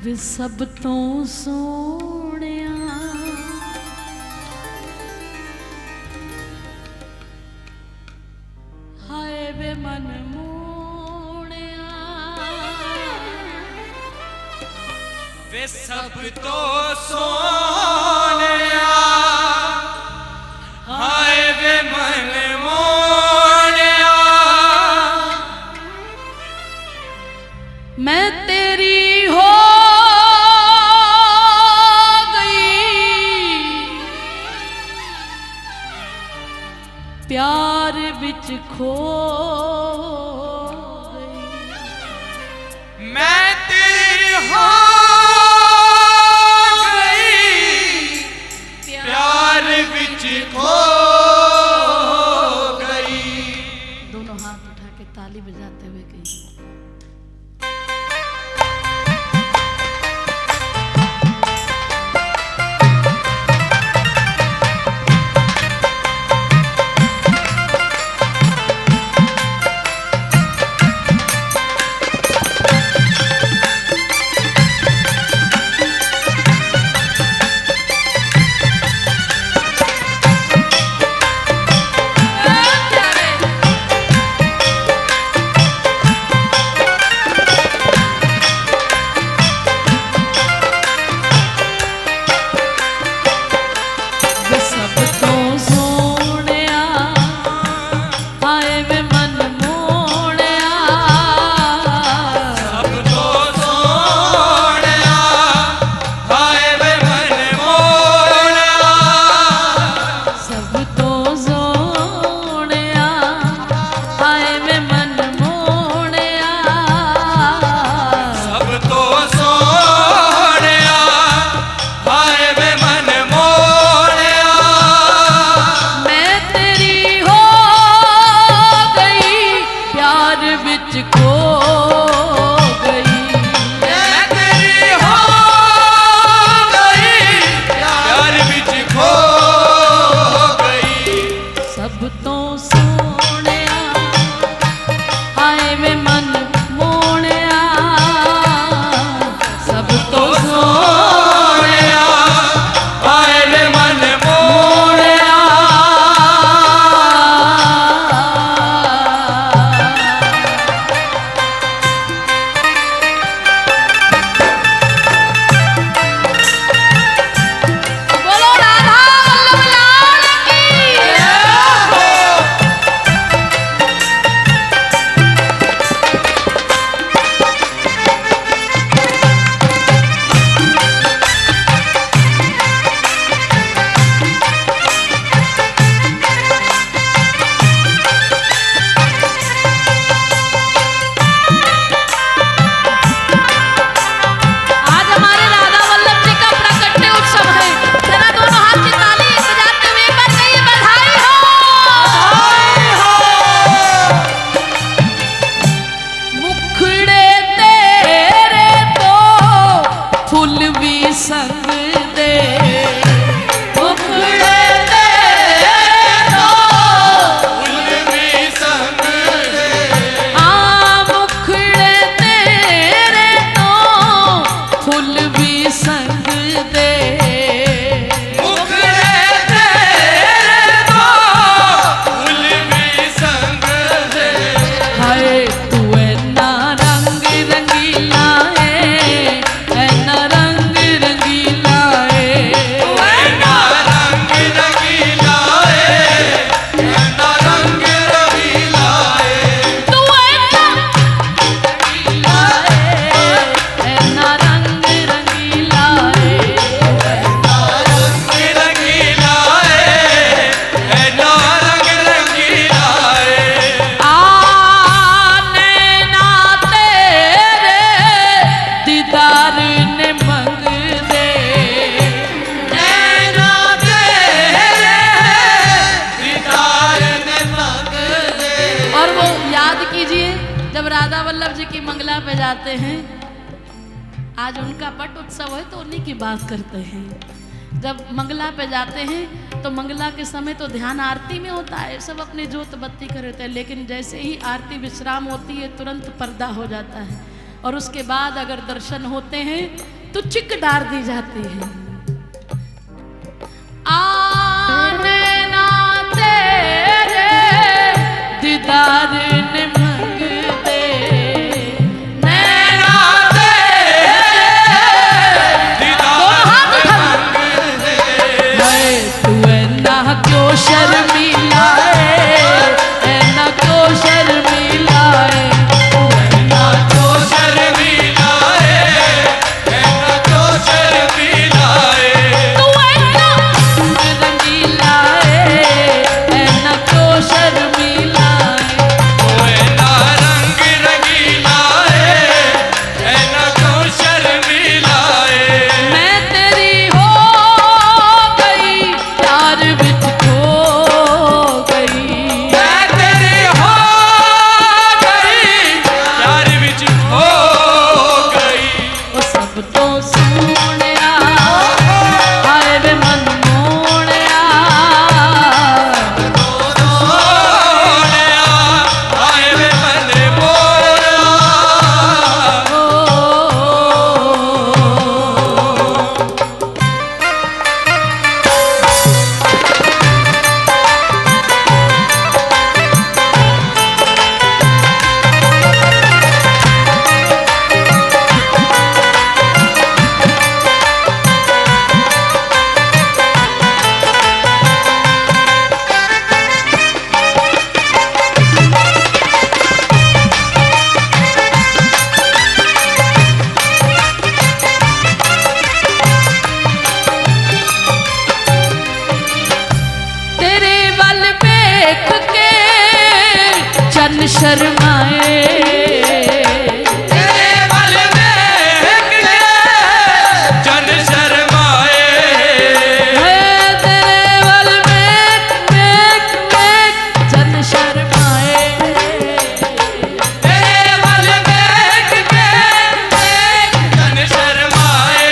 वे सब तो सोहणिया हाय वे मन मोहणिया वे सब तो सोहणिया हाय वे मन मोहणिया मैं तेरी हो प्यार विच खो गई। मैं तेरी हो गई प्यार विच खो गई। दोनों हाथ उठा के ताली बजाते हुए कही पे जाते हैं। आज उनका पट उत्सव है तो उन्हीं की बात करते हैं। जब मंगला पे जाते हैं तो मंगला के समय तो ध्यान आरती में होता है, सब अपनी जोत बत्ती कर रहे थे, लेकिन जैसे ही आरती विश्राम होती है तुरंत पर्दा हो जाता है और उसके बाद अगर दर्शन होते हैं तो चिक डार दी जाती है। आने ना तेरे दीदार ने मंगते, नैना तेरे दीदार ने मंगते। तू ऐना क्यों शर्मीला है, ऐना क्यों शर्मीला है, ऐना क्यों शर्मीला है, ऐना क्यों शर्मीला है। तू ऐना रंगीला है, ऐना क्यों शर्मीला है। ओ ऐना रंग रंगीला है, ऐना क्यों शर्मीला है। मैं तेरी हो गई, प्यार विच खो गई। मैं तेरी हो गई, प्यार विच खो गई। ओ सब तो सोहणिया, हाय वे मन मोहणिया। सोहणिया, आए वे मन मोहणिया। तेरे वल देख के चन शर्माए, तेरे वल देख के जन शर्माए। तेरे वल देख चन शर्माए। तेरे वल देख के जन शर्माए।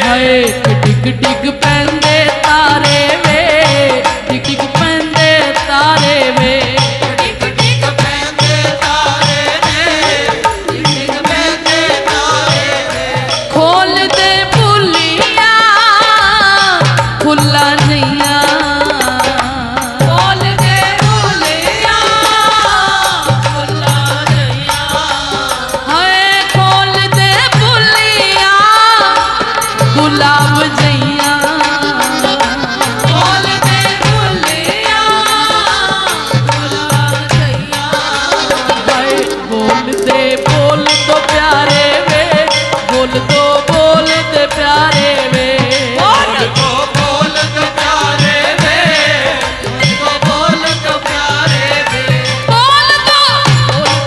हाय डिग डिग पैंदे तारे वे, डिग डिग पैंदे तारे वे। टिक टिक पैंदे तारे ने, टिक टिक पैंदे तारे ने। खोल दे भुलिया खुला नैया, खोल दे भुलिया खुला नैया। हाय खोल दे भुलिया गुलाब जैया, खोल दे भुलिया गुलाब जैया। हाय बोल दे बोल तो प्यारे वे, बोल दे प्यारे वे। बोल तो बोल तो प्यारे वे, बोल तो प्यारे वे। बोल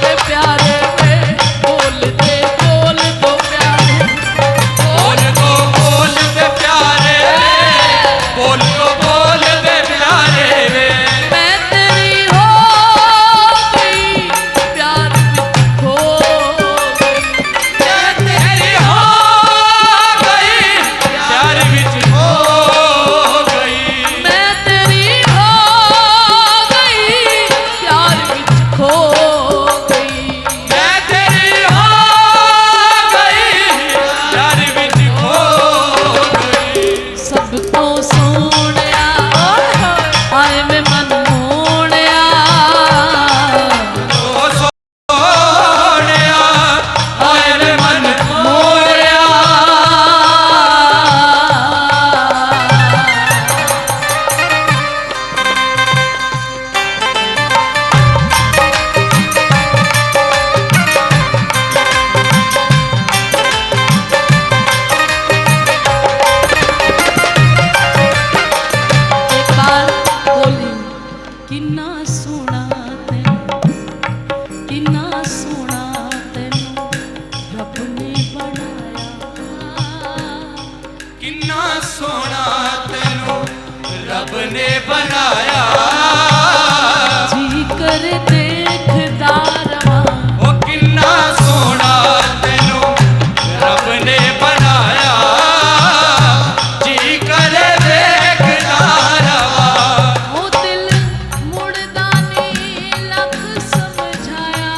दे प्यारे वे, बोल दे प्यारे। बोल तो बोल दे प्यारे वे, बोल तो बोल दे प्यारे वे। मैं तेरी हो गई, प्यार विच खो गई। मैं तेरी हो गई, प्यार विच खो गई। मैं तेरी हो गई, प्यार विच खो गई। मैं तेरी हो गई, प्यार विच खो गई। सब तो सोहणिया, हाय वे मन मोहणिया। ओ सोहणिया, आए वे मन मोहणिया। एक बार बोली किन्ना सोना तेनू, किन्ना सोना तेनू रब ने बनाया। किन्ना सोना तेनू रब ने बनाया। जी कर देखदा रवां, ओ किन्ना सोना तेनू रब ने बनाया। जी करे देखदा रवा। ओ दिल मुड़दा नी लख समझाया।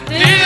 दिल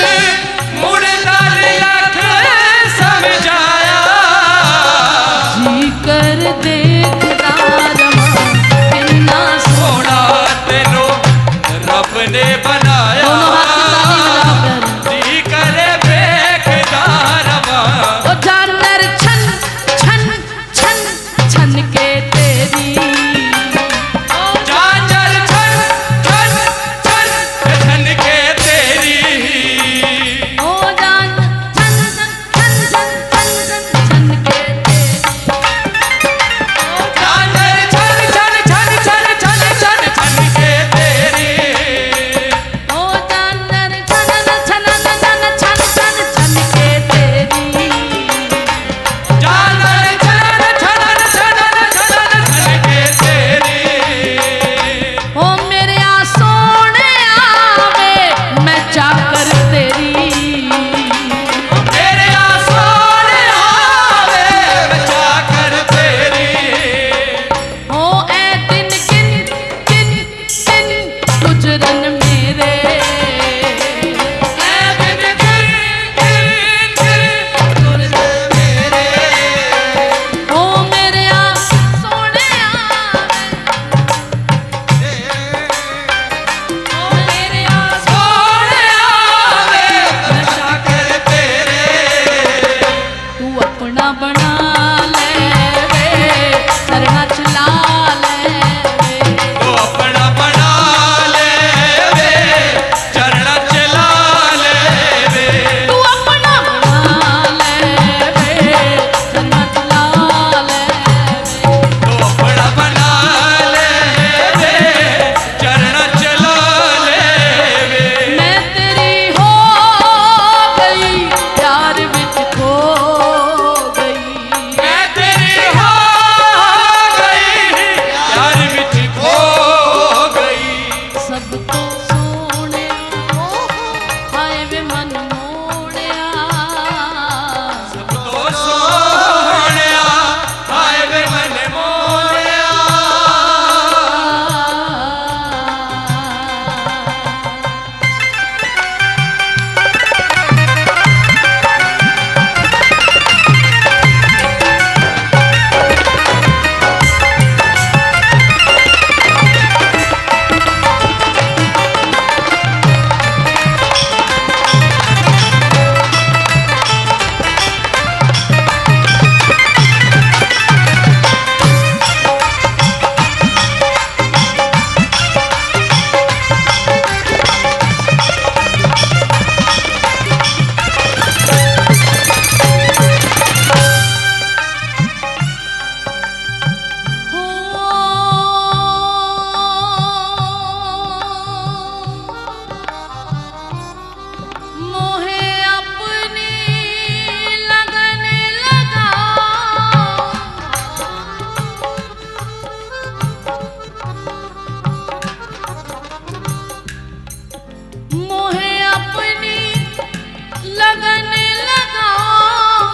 लगन लगाओ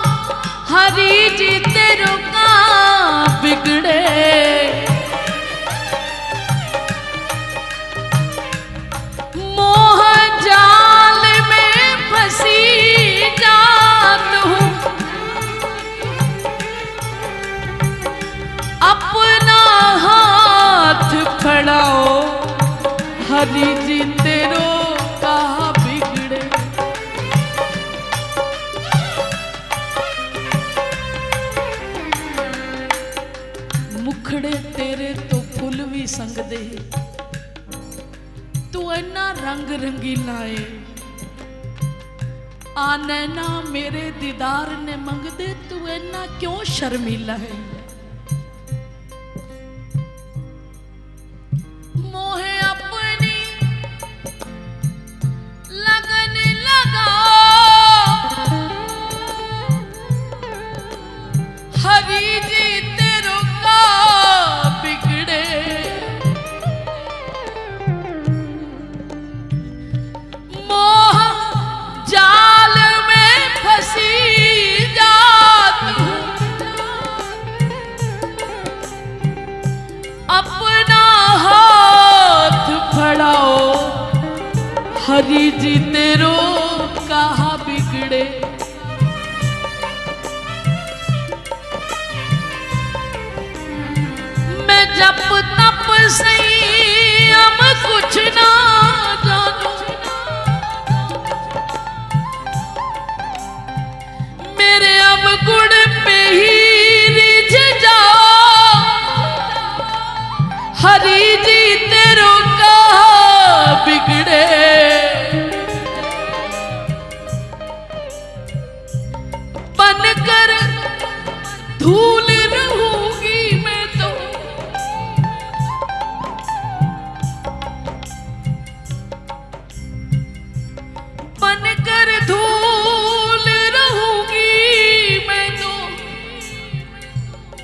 हरि जी तेरो का बिगड़े। मोह जाल में फंसी जात हूँ, अपना हाथ फड़ाओ हरि जी तेरो का बिगड़े। मुखड़े तेरे तो फुल भी संग दे, तू इन्ना रंग रंगीला है। आने ना मेरे दीदार ने मंग दे, तू इन्ना क्यों शर्मीला है। मोहे अपनी लगन लगाओ हरि जी तेरो का बिगड़े। मोह जाल में फंसी जात हूँ, अपना हाथ फड़ाओ हरि जी तेरो कहा बिगड़े। मैं जप तप संयम कुछ ना जानू, मेरे अब गुण पे ही रिझ जाओ हरि जी तेरो का बिगड़े। बनकर धूल रहूंगी मैं तो, बनकर धूल रहूंगी मैं तो,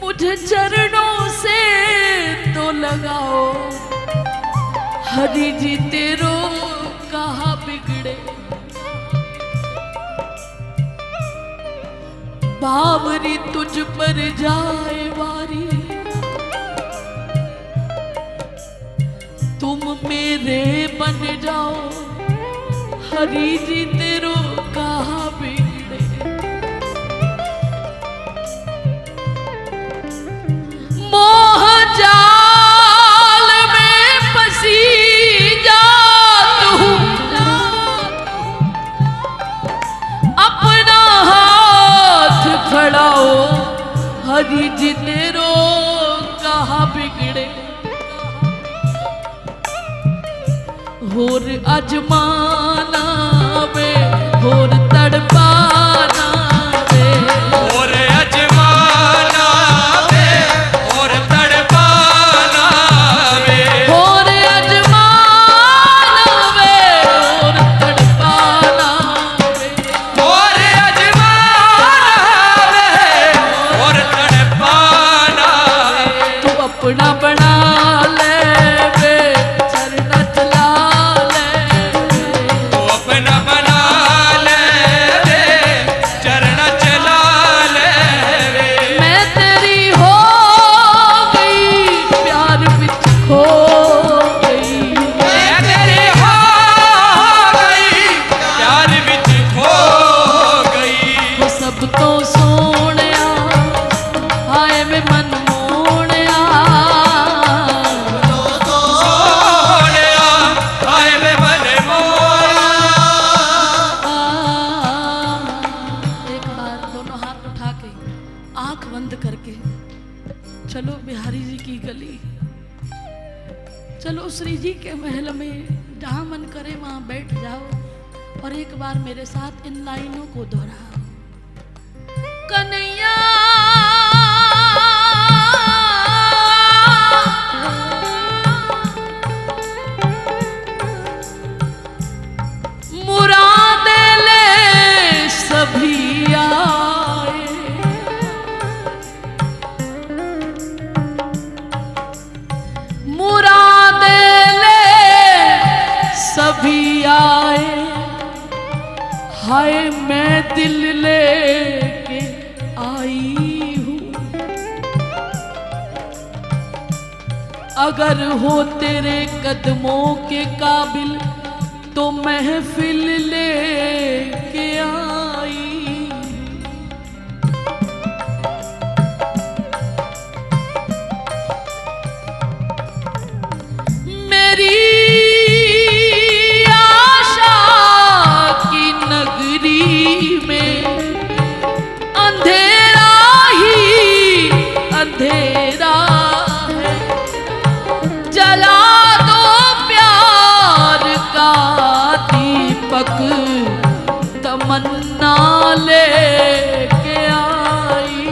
मुझे चरणों से तो लगाओ हरि जी तेरो कहा बिगड़े। बावरी तुझ पर जाए वारी, तुम मेरे बन जाओ हरि जी तेरो कहा बिगड़े। मोह जाल में फंसी जात हूँ, अपना हाथ फड़ाओ हरि जी तेरो कहा बिगड़े। होर अजमाना वे होर तड़पाना वे, और अजमाना वे और तड़पाना वे, होर अजमाना वे होर तड़पाना वे, और अजमाना वे और तड़पाना वे। तू अपना बना ले वे चरण चला ले, तो अपना बना ले वे चरण चला ले वे। मैं तेरी हो गई प्यार विच खो गई। मैं तेरी हो गई प्यार विच खो गई। वो सब तो सोहणिया हाय वे मन मोहणिया, सोहणिया हाय वे मन मोहणिया। एक बार दोनों हाथ उठा के आंख बंद करके चलो बिहारी जी की गली, चलो श्री जी के महल में, जहां मन करे वहां बैठ जाओ और एक बार मेरे साथ इन लाइनों को दोहराओ। कन्हैया मुरादे ले सभी आए, मुरादे ले सभी आए। हाय मैं मैं दिल लेके आई हूँ। अगर हो तेरे कदमों के काबिल तो महफिल लेके आई। मेरी आशा की नगरी में अंधेरा ही अंधेरा है। जला दो प्यार का दीपक, तमन्ना लेके आई।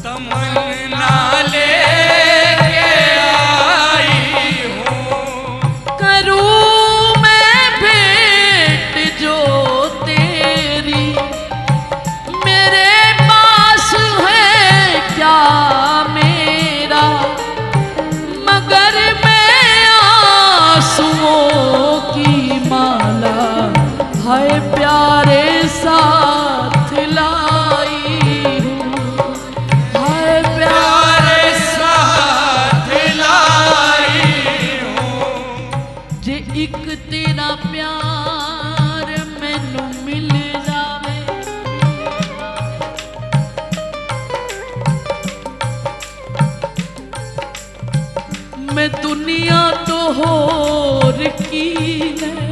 तमन्ना लेके आई हूँ। करूँ मैं भेंट जो तेरी, मेरे पास है क्या मेरा, मगर मैं आंसुओं की माला हाय प्यारे साथ लाई हूँ। हाय प्यारे साथ लाई हूँ। जे एक तेरा प्यार मैनू मिल जावे, मैं दुनिया तो होर की नहीं।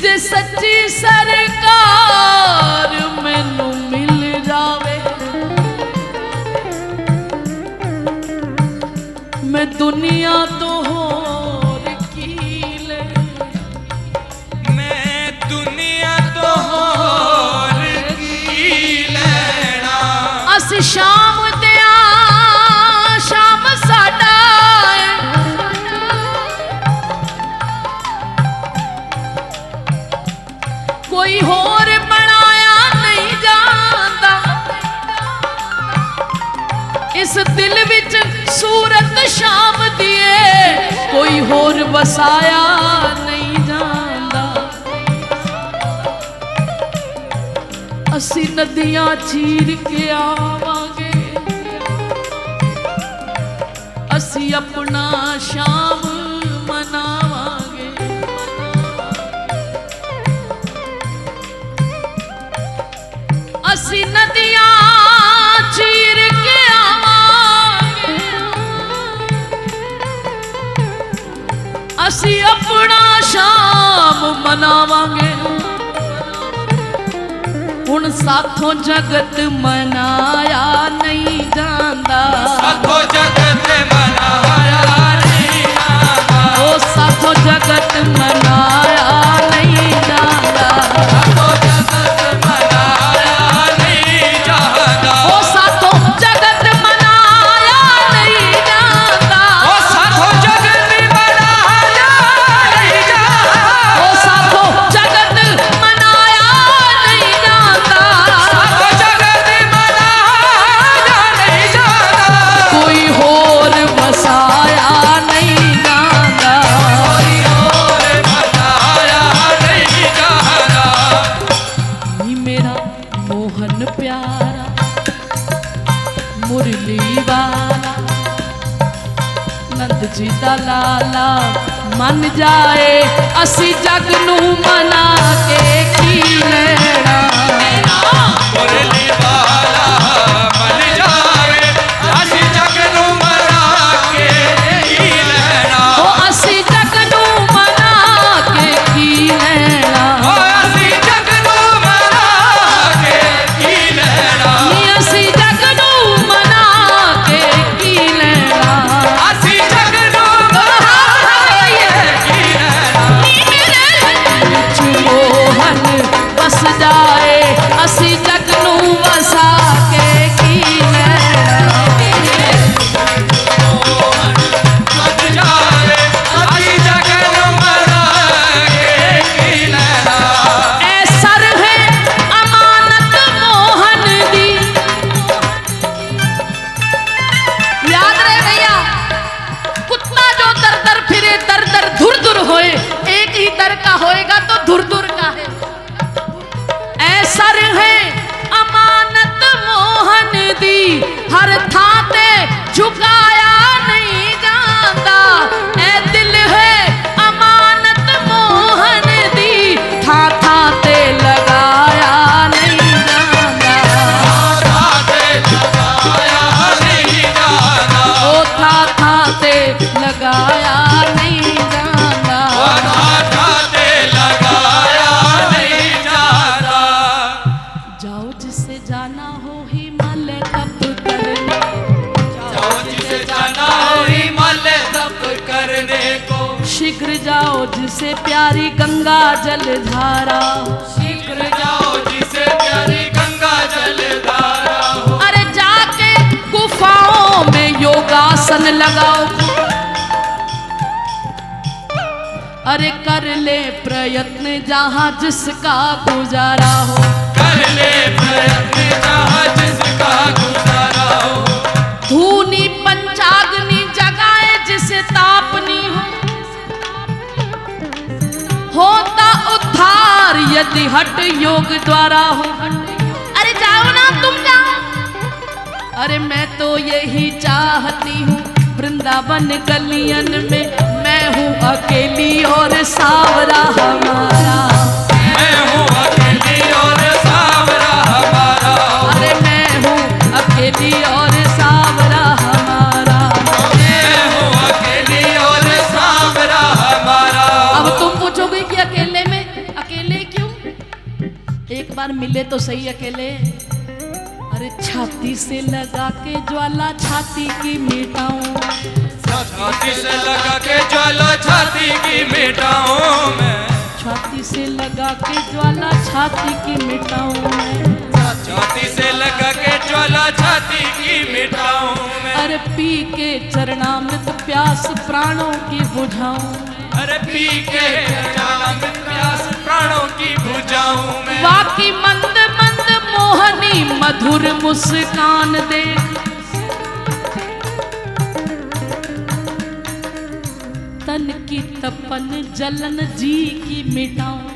जे सच्ची सरकार मैनू मिल जावे, मैं दुनिया तो होर की ले। मैं दुनिया तो होर की लेना। अस शाम दिया शाम साडा है, कोई होर बनाया नहीं जाता। इस दिल विच सूरत शाम दिए, कोई होर वसाया नहीं जाता। असी नदियां चीर के आवांगे, असी अपना शाम मनावांगे। असी नदियां चीर के आवांगे, असी अपना शाम मनावांगे। हुण साथों जगत मनाया नहीं जांदा, साथों जगत मनाया नहीं जाता। ओ साथों जगत मनाया नहीं जांदा। साथों जगत मनाया नहीं जाता। ओ साथों जगत मनाया नहीं जांदा। ओ साथों जगत मनाया नहीं जाता। ओ साथों जगत मनाया नहीं जांदा। साथों जगत मनाया नहीं जाता। कोई होर वसाया नहीं जांदा। कोई और बताया नहीं जाता। नी मेरा मोहन प्यारा मुरली वाला, नंद जी दा लाला मन जाए, असी जग नू मना के की लेना। मुरली वाला मन जावे, असी जग नू मना के की लेना। ओ असी जग नू मना के की लेना। ओ असी जग नू मना के की लेना। नी असी जग नू मना के की लेना। असी जग नू मना के की लेना। नी मेरे दिल विच मोहन बस जाए, जाओ जिसे प्यारी गंगा जल धारा, शीघ्र जाओ जिसे प्यारी गंगा जल धारा हो। अरे जाके गुफाओं में योगासन लगाओ, अरे कर ले प्रयत्न जहाँ जिसका गुजारा हो, कर ले प्रयत्न जहाँ जिसका गुजारा हो। धूनी पंचाग्नि जगाए जिसे तापनी हो, होता उद्धार यदि हट योग द्वारा हो। अरे जाओ ना तुम जाओ, अरे मैं तो यही चाहती हूँ वृंदावन गलियन में मैं हूँ अकेली और सावरा हमारा, मैं हूँ अकेली और सावरा हमारा। अरे मैं हूँ अकेली और सावरा हमारा, मैं हूँ अकेली और सावरा हमारा। अब तुम पूछोगे कि अकेले में, अकेले क्यों? एक बार मिले तो सही अकेले। अरे छाती से लगा के ज्वाला छाती की मिटाऊं, छाती से लगा के ज्वाला छाती की मिटाऊं मैं, छाती से लगा के ज्वाला छाती की मिटाऊं मैं, छाती से लगा के ज्वाला छाती की मिटाऊं मैं। अरे पी के चरणामृत प्यास प्राणों की बुझाऊं, अरे पी के चरणामृत प्यास प्राणों की बुझाऊं मैं। वाकी मंद मंद मोहनी मधुर मुस्कान देख, तन की तपन जलन जी की मिटाऊं,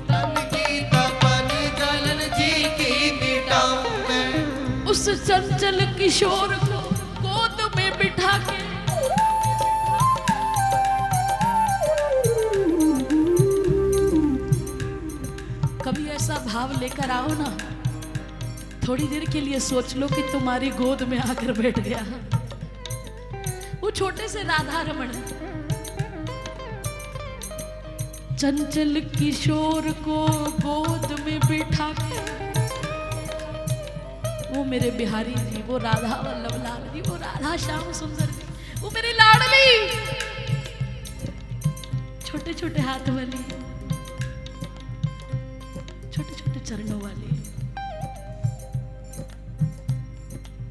तन की तपन जलन जी की मिटाऊं मैं। उस चंचल किशोर को गोद में बिठा के, कभी ऐसा भाव लेकर आओ ना, थोड़ी देर के लिए सोच लो कि तुम्हारी गोद में आकर बैठ गया वो छोटे से राधा रमण। चंचल किशोर को गोद में बिठा के, वो मेरे बिहारी जी, वो राधा वल्लभ लाल जी, वो राधा श्याम सुंदर जी, वो मेरी लाडली छोटे छोटे हाथ वाली, छोटे छोटे चरणों वाली,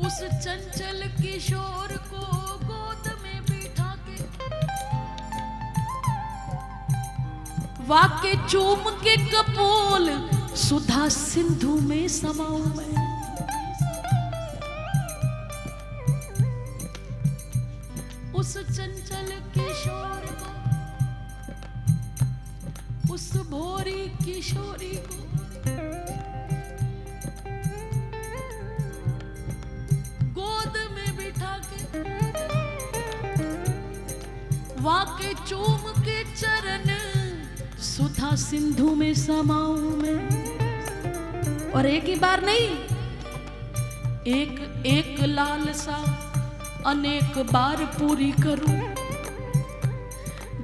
उस चंचल किशोर को गोद में बिठा के, वाके चूम के कपोल सुधा सिंधु में समाऊं मैं। उस चंचल किशोर को, उस भोरी किशोरी को, गोद में बिठा के, वाके चूम के चरण सुधा सिंधु में समाऊं मैं। और एक ही बार नहीं, एक एक लालसा अनेक बार पूरी करूं,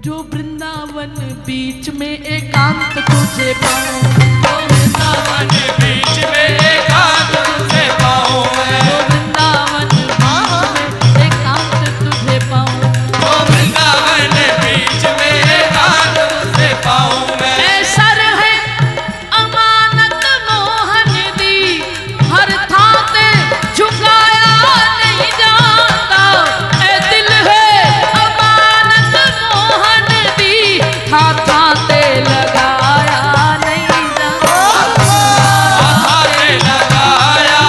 जो वृंदावन बीच में एकांत तुझे पाऊं, जो वृंदावन बीच में एकांत तुझे पाऊं मैं। जो वृंदावन बीच में एकांत तुझे पाऊं, जो वृंदावन बीच में एकांत तुझे पाऊं मैं। ऐसा रहे अमानत मोहन दी, हर थाते झुकाया नहीं जाता, ऐ दिल है अमानत मोहन दी, थाते लगाया नहीं जाता, हाथे लगाया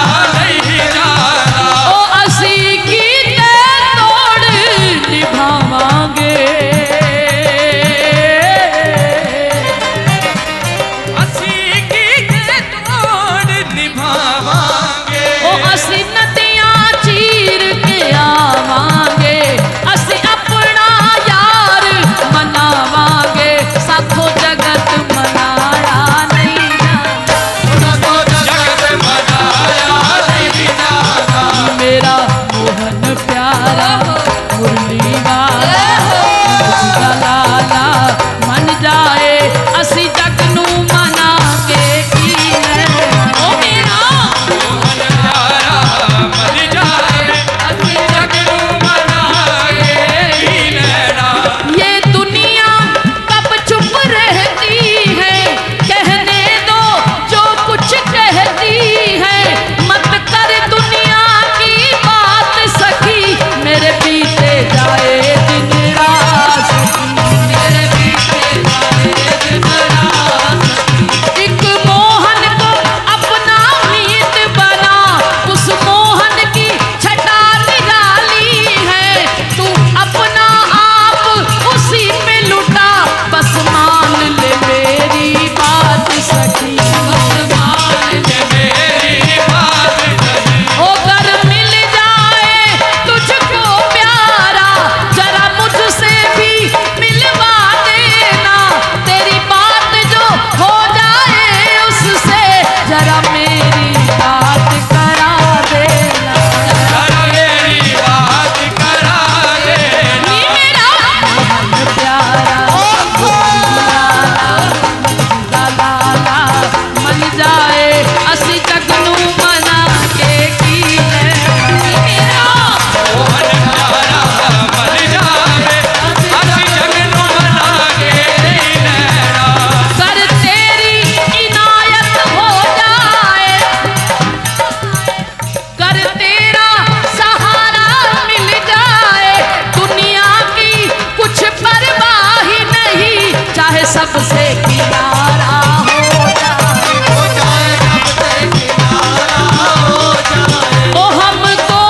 सबसे किनारा हो जाए, हो जाए सबसे किनारा हो जाए। ओ हमको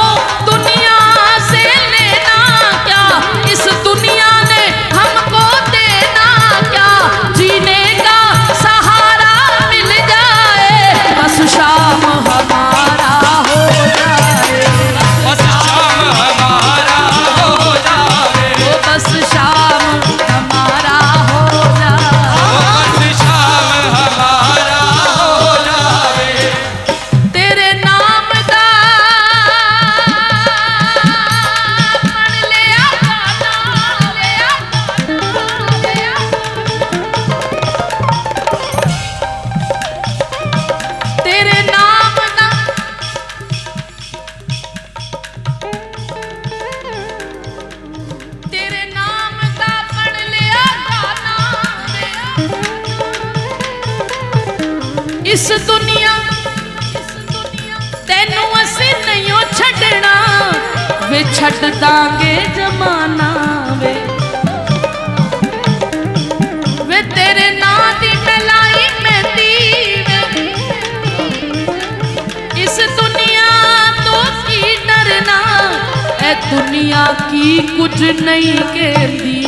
दुनिया से लेना क्या, इस दुनिया ने हमको देना क्या, जीने का सहारा मिल जाए, बस शाम हमारा हो जाए, बस शाम हमारा हो जाए, ओ बस शाम हमारा हो जाए। बस शाम हमारा हो जाए। तेरे नाम का पढ़ लिया गाना, तेरे नाम का तेरे नाम का पढ़ लिया गाना, इस दुनिया तेनू असी नहीं छड़ना वे, छड़ दांगे जमाना वे तेरे नां दी मिलाई मेहंदी वे, इस दुनिया तो की डरना, ए दुनिया की कुछ नहीं कहती।